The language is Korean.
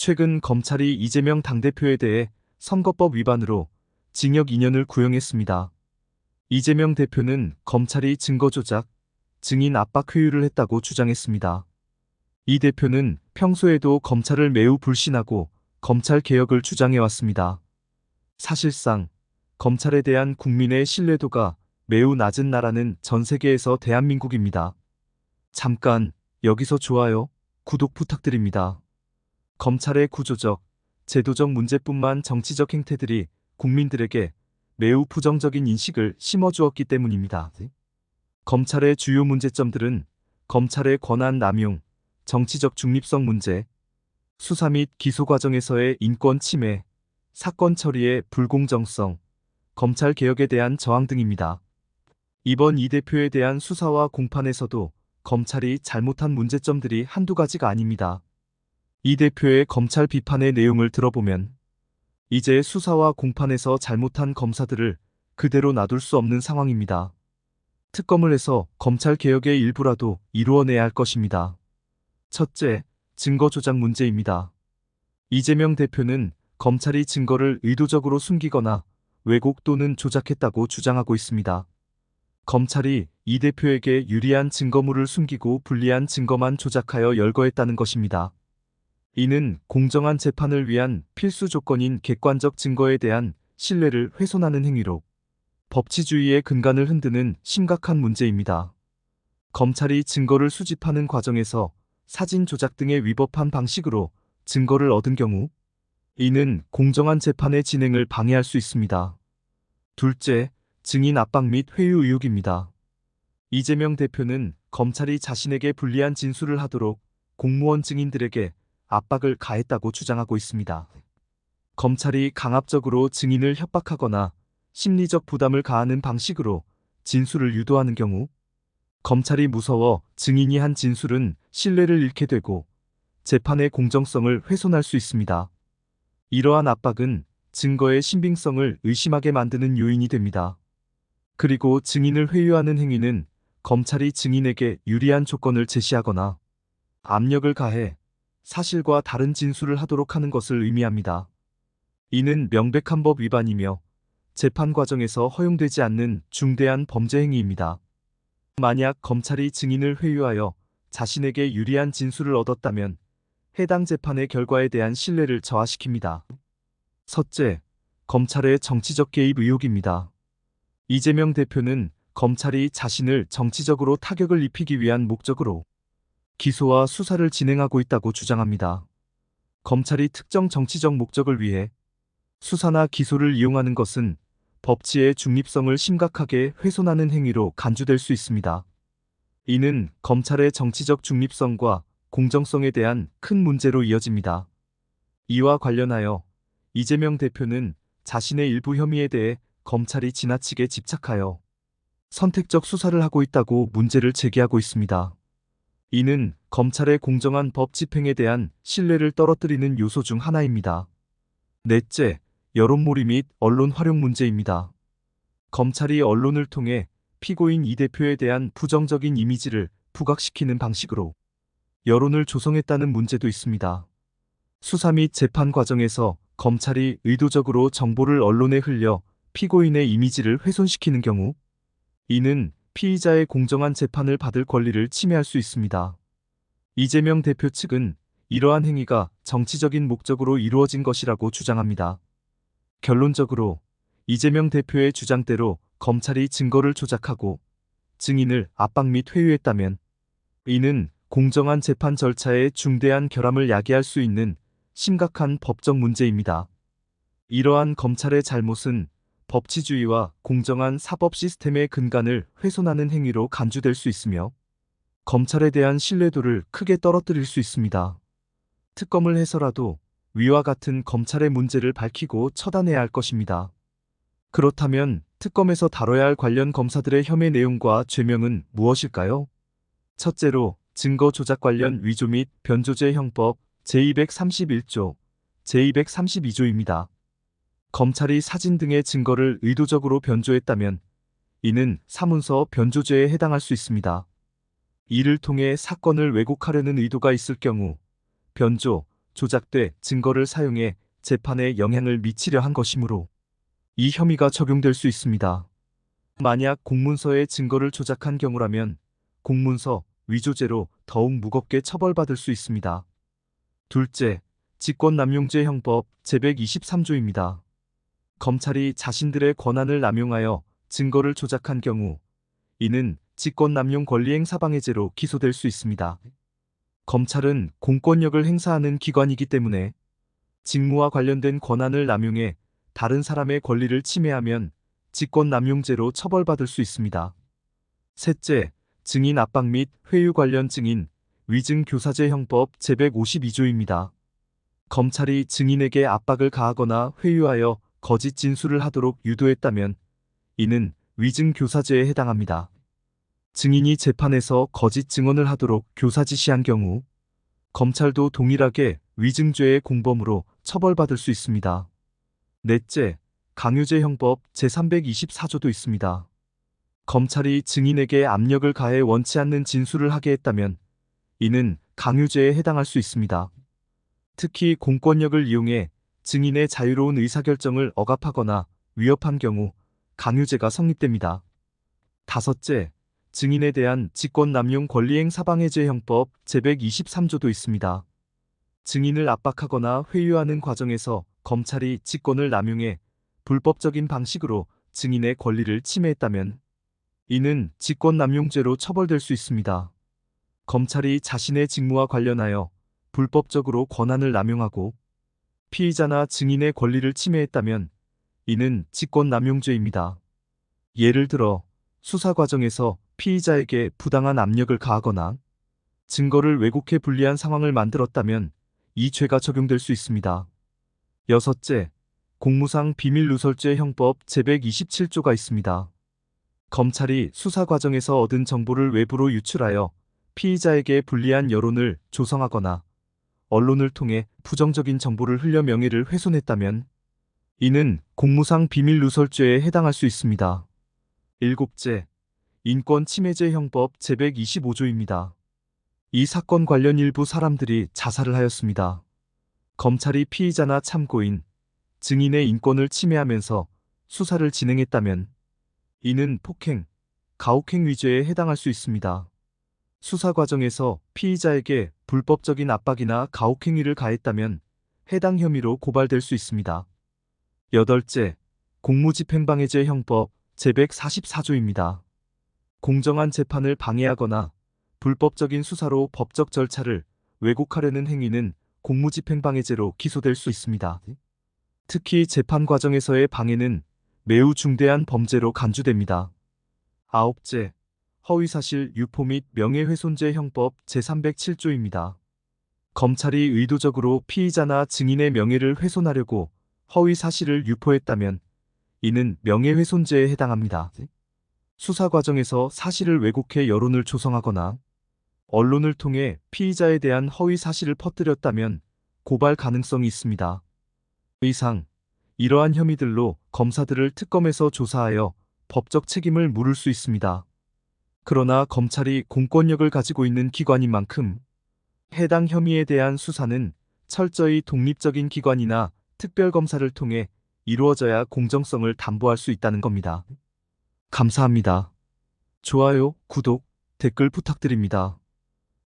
최근 검찰이 이재명 당대표에 대해 선거법 위반으로 징역 2년을 구형했습니다. 이재명 대표는 검찰이 증거 조작, 증인 압박 회유를 했다고 주장했습니다. 이 대표는 평소에도 검찰을 매우 불신하고 검찰 개혁을 주장해왔습니다. 사실상 검찰에 대한 국민의 신뢰도가 매우 낮은 나라는 전 세계에서 대한민국입니다. 잠깐 여기서 좋아요, 구독 부탁드립니다. 검찰의 구조적, 제도적 문제뿐만 정치적 행태들이 국민들에게 매우 부정적인 인식을 심어주었기 때문입니다. 검찰의 주요 문제점들은 검찰의 권한 남용, 정치적 중립성 문제, 수사 및 기소 과정에서의 인권 침해, 사건 처리의 불공정성, 검찰 개혁에 대한 저항 등입니다. 이번 이 대표에 대한 수사와 공판에서도 검찰이 잘못한 문제점들이 한두 가지가 아닙니다. 이 대표의 검찰 비판의 내용을 들어보면 이제 수사와 공판에서 잘못한 검사들을 그대로 놔둘 수 없는 상황입니다. 특검을 해서 검찰 개혁의 일부라도 이루어내야 할 것입니다. 첫째, 증거 조작 문제입니다. 이재명 대표는 검찰이 증거를 의도적으로 숨기거나 왜곡 또는 조작했다고 주장하고 있습니다. 검찰이 이 대표에게 유리한 증거물을 숨기고 불리한 증거만 조작하여 열거했다는 것입니다. 이는 공정한 재판을 위한 필수 조건인 객관적 증거에 대한 신뢰를 훼손하는 행위로 법치주의의 근간을 흔드는 심각한 문제입니다. 검찰이 증거를 수집하는 과정에서 사진 조작 등에 위법한 방식으로 증거를 얻은 경우 이는 공정한 재판의 진행을 방해할 수 있습니다. 둘째, 증인 압박 및 회유 의혹입니다. 이재명 대표는 검찰이 자신에게 불리한 진술을 하도록 공무원 증인들에게 압박을 가했다고 주장하고 있습니다. 검찰이 강압적으로 증인을 협박하거나 심리적 부담을 가하는 방식으로 진술을 유도하는 경우 검찰이 무서워 증인이 한 진술은 신뢰를 잃게 되고 재판의 공정성을 훼손할 수 있습니다. 이러한 압박은 증거의 신빙성을 의심하게 만드는 요인이 됩니다. 그리고 증인을 회유하는 행위는 검찰이 증인에게 유리한 조건을 제시하거나 압력을 가해 사실과 다른 진술을 하도록 하는 것을 의미합니다. 이는 명백한 법 위반이며 재판 과정에서 허용되지 않는 중대한 범죄 행위입니다. 만약 검찰이 증인을 회유하여 자신에게 유리한 진술을 얻었다면 해당 재판의 결과에 대한 신뢰를 저하시킵니다. 셋째, 검찰의 정치적 개입 의혹입니다. 이재명 대표는 검찰이 자신을 정치적으로 타격을 입히기 위한 목적으로 기소와 수사를 진행하고 있다고 주장합니다. 검찰이 특정 정치적 목적을 위해 수사나 기소를 이용하는 것은 법치의 중립성을 심각하게 훼손하는 행위로 간주될 수 있습니다. 이는 검찰의 정치적 중립성과 공정성에 대한 큰 문제로 이어집니다. 이와 관련하여 이재명 대표는 자신의 일부 혐의에 대해 검찰이 지나치게 집착하여 선택적 수사를 하고 있다고 문제를 제기하고 있습니다. 이는 검찰의 공정한 법 집행에 대한 신뢰를 떨어뜨리는 요소 중 하나입니다. 넷째, 여론몰이 및 언론 활용 문제입니다. 검찰이 언론을 통해 피고인 이 대표에 대한 부정적인 이미지를 부각시키는 방식으로 여론을 조성했다는 문제도 있습니다. 수사 및 재판 과정에서 검찰이 의도적으로 정보를 언론에 흘려 피고인의 이미지를 훼손시키는 경우 이는 피의자의 공정한 재판을 받을 권리를 침해할 수 있습니다. 이재명 대표 측은 이러한 행위가 정치적인 목적으로 이루어진 것이라고 주장합니다. 결론적으로 이재명 대표의 주장대로 검찰이 증거를 조작하고 증인을 압박 및 회유했다면 이는 공정한 재판 절차에 중대한 결함을 야기할 수 있는 심각한 법적 문제입니다. 이러한 검찰의 잘못은 법치주의와 공정한 사법 시스템의 근간을 훼손하는 행위로 간주될 수 있으며 검찰에 대한 신뢰도를 크게 떨어뜨릴 수 있습니다. 특검을 해서라도 위와 같은 검찰의 문제를 밝히고 처단해야 할 것입니다. 그렇다면 특검에서 다뤄야 할 관련 검사들의 혐의 내용과 죄명은 무엇일까요? 첫째로 증거 조작 관련 위조 및 변조죄 형법 제231조, 제232조입니다. 검찰이 사진 등의 증거를 의도적으로 변조했다면 이는 사문서 변조죄에 해당할 수 있습니다. 이를 통해 사건을 왜곡하려는 의도가 있을 경우 변조, 조작돼 증거를 사용해 재판에 영향을 미치려 한 것이므로 이 혐의가 적용될 수 있습니다. 만약 공문서에 증거를 조작한 경우라면 공문서 위조죄로 더욱 무겁게 처벌받을 수 있습니다. 둘째, 직권남용죄 형법 제123조입니다. 검찰이 자신들의 권한을 남용하여 증거를 조작한 경우 이는 직권남용 권리행사방해죄로 기소될 수 있습니다. 검찰은 공권력을 행사하는 기관이기 때문에 직무와 관련된 권한을 남용해 다른 사람의 권리를 침해하면 직권남용죄로 처벌받을 수 있습니다. 셋째, 증인 압박 및 회유 관련 증인 위증교사죄 형법 제152조입니다. 검찰이 증인에게 압박을 가하거나 회유하여 거짓 진술을 하도록 유도했다면 이는 위증교사죄에 해당합니다. 증인이 재판에서 거짓 증언을 하도록 교사지시한 경우 검찰도 동일하게 위증죄의 공범으로 처벌받을 수 있습니다. 넷째, 강요죄 형법 제324조도 있습니다. 검찰이 증인에게 압력을 가해 원치 않는 진술을 하게 했다면 이는 강요죄에 해당할 수 있습니다. 특히 공권력을 이용해 증인의 자유로운 의사결정을 억압하거나 위협한 경우 강요죄가 성립됩니다. 다섯째, 증인에 대한 직권남용 권리행사방해죄 형법 제123조도 있습니다. 증인을 압박하거나 회유하는 과정에서 검찰이 직권을 남용해 불법적인 방식으로 증인의 권리를 침해했다면 이는 직권남용죄로 처벌될 수 있습니다. 검찰이 자신의 직무와 관련하여 불법적으로 권한을 남용하고 피의자나 증인의 권리를 침해했다면 이는 직권남용죄입니다. 예를 들어 수사 과정에서 피의자에게 부당한 압력을 가하거나 증거를 왜곡해 불리한 상황을 만들었다면 이 죄가 적용될 수 있습니다. 여섯째, 공무상 비밀누설죄 형법 제127조가 있습니다. 검찰이 수사 과정에서 얻은 정보를 외부로 유출하여 피의자에게 불리한 여론을 조성하거나 언론을 통해 부정적인 정보를 흘려 명예를 훼손했다면 이는 공무상 비밀누설죄에 해당할 수 있습니다. 일곱째, 인권침해죄 형법 제125조입니다. 이 사건 관련 일부 사람들이 자살을 하였습니다. 검찰이 피의자나 참고인, 증인의 인권을 침해하면서 수사를 진행했다면 이는 폭행, 가혹행 위죄에 해당할 수 있습니다. 수사 과정에서 피의자에게 불법적인 압박이나 가혹행위를 가했다면 해당 혐의로 고발될 수 있습니다. 여덟째, 공무집행방해죄 형법 제144조입니다. 공정한 재판을 방해하거나 불법적인 수사로 법적 절차를 왜곡하려는 행위는 공무집행방해죄로 기소될 수 있습니다. 특히 재판 과정에서의 방해는 매우 중대한 범죄로 간주됩니다. 아홉째, 허위사실 유포 및 명예훼손죄 형법 제307조입니다. 검찰이 의도적으로 피의자나 증인의 명예를 훼손하려고 허위사실을 유포했다면 이는 명예훼손죄에 해당합니다. 수사 과정에서 사실을 왜곡해 여론을 조성하거나 언론을 통해 피의자에 대한 허위사실을 퍼뜨렸다면 고발 가능성이 있습니다. 이상, 이러한 혐의들로 검사들을 특검에서 조사하여 법적 책임을 물을 수 있습니다. 그러나 검찰이 공권력을 가지고 있는 기관인 만큼 해당 혐의에 대한 수사는 철저히 독립적인 기관이나 특별검사를 통해 이루어져야 공정성을 담보할 수 있다는 겁니다. 감사합니다. 좋아요, 구독, 댓글 부탁드립니다.